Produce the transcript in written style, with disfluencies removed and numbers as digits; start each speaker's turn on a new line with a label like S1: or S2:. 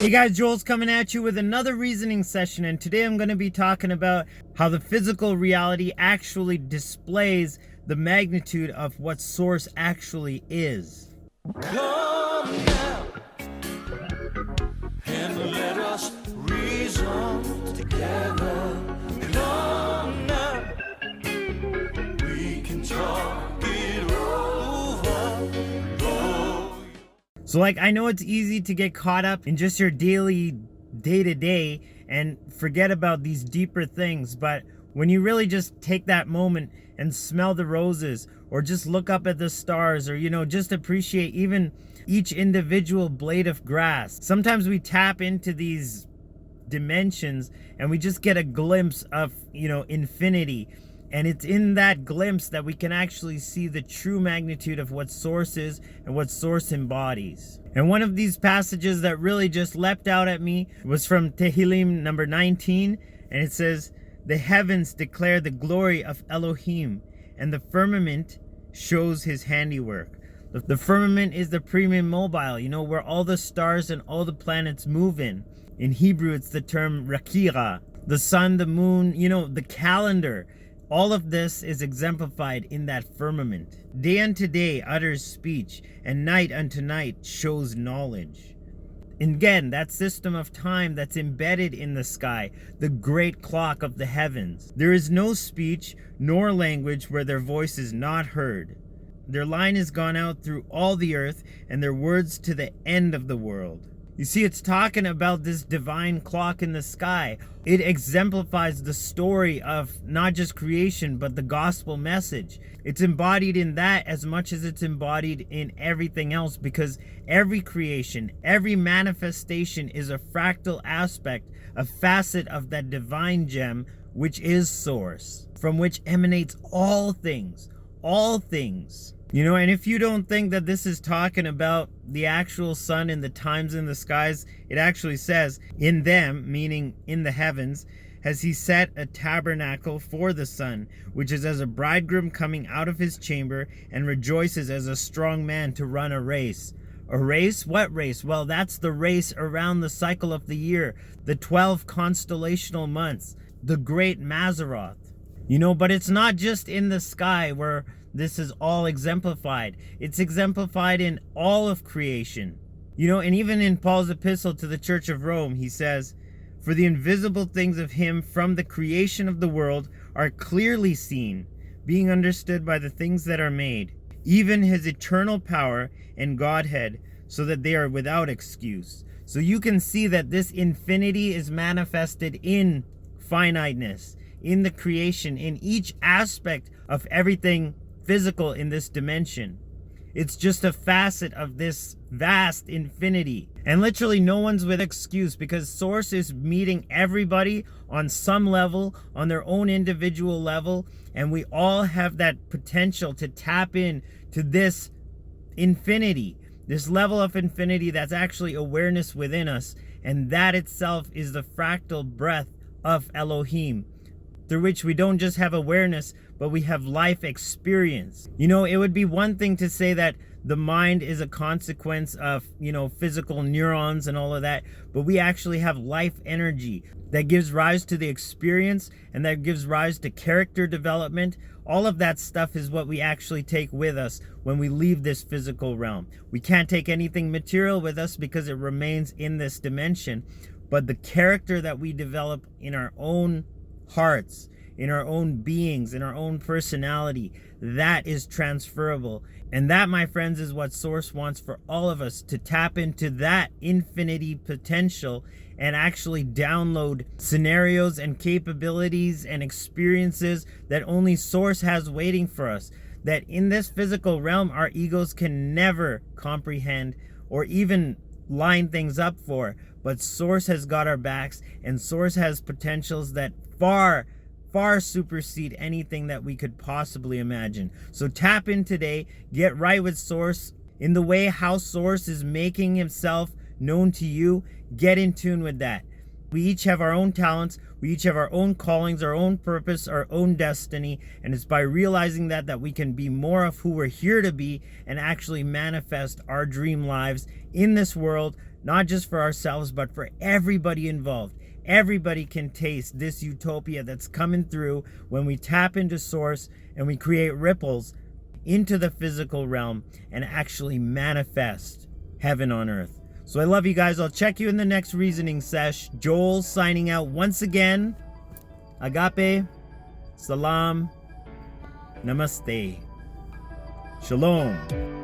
S1: Hey guys, Joel's coming at you with another reasoning session, and today I'm going to be talking about how the physical reality actually displays the magnitude of what Source actually is.
S2: Come now and let us reason together. Come now, we can talk it over.
S1: So I know it's easy to get caught up in just your daily day-to-day and forget about these deeper things, but when you really just take that moment and smell the roses, or just look up at the stars, or just appreciate even each individual blade of grass, sometimes we tap into these dimensions and we just get a glimpse of infinity. And it's in that glimpse that we can actually see the true magnitude of what Source is and what Source embodies. And one of these passages that really just leapt out at me was from Tehillim number 19. And it says, "The heavens declare the glory of Elohim, and the firmament shows his handiwork." The firmament is the premium mobile, where all the stars and all the planets move in. In Hebrew, it's the term rakira. The sun, the moon, the calendar. All of this is exemplified in that firmament. Day unto day utters speech, and night unto night shows knowledge. And again, that system of time that's embedded in the sky, the great clock of the heavens. There is no speech nor language where their voice is not heard. Their line has gone out through all the earth, and their words to the end of the world. You see, it's talking about this divine clock in the sky. It exemplifies the story of not just creation, but the gospel message. It's embodied in that as much as it's embodied in everything else, because every creation, every manifestation is a fractal aspect, a facet of that divine gem, which is Source, from which emanates all things, all things. And if you don't think that this is talking about the actual sun and the times in the skies, it actually says, "In them," meaning in the heavens, "has he set a tabernacle for the sun, which is as a bridegroom coming out of his chamber, and rejoices as a strong man to run a race." A race? What race? Well, that's the race around the cycle of the year, the 12 constellational months, the great Mazzaroth. But it's not just in the sky where this is all exemplified. It's exemplified in all of creation. And even in Paul's epistle to the Church of Rome, he says, "For the invisible things of him from the creation of the world are clearly seen, being understood by the things that are made, even his eternal power and Godhead, so that they are without excuse." So you can see that this infinity is manifested in finiteness, in the creation, in each aspect of everything physical in this dimension. It's just a facet of this vast infinity. And literally no one's with excuse, because Source is meeting everybody on some level, on their own individual level, and we all have that potential to tap in to this infinity, this level of infinity that's actually awareness within us. And that itself is the fractal breath of Elohim, through which we don't just have awareness, but we have life experience. It would be one thing to say that the mind is a consequence of, physical neurons and all of that, but we actually have life energy that gives rise to the experience, and that gives rise to character development. All of that stuff is what we actually take with us when we leave this physical realm. We can't take anything material with us because it remains in this dimension, but the character that we develop in our own hearts, in our own beings, in our own personality, that is transferable. And that, my friends, is what Source wants for all of us, to tap into that infinity potential and actually download scenarios and capabilities and experiences that only Source has waiting for us, that in this physical realm our egos can never comprehend or even line things up for. But Source has got our backs, and Source has potentials that far supersede anything that we could possibly imagine. So tap in today, get right with Source in the way how Source is making himself known to you. Get in tune with that. We each have our own talents. We each have our own callings, our own purpose, our own destiny. And it's by realizing that we can be more of who we're here to be and actually manifest our dream lives in this world, not just for ourselves, but for everybody involved. Everybody can taste this utopia that's coming through when we tap into source and we create ripples into the physical realm and actually manifest heaven on earth. So I love you guys. I'll check you in the next reasoning sesh. Joel signing out once again. Agape, Salaam, Namaste. Shalom.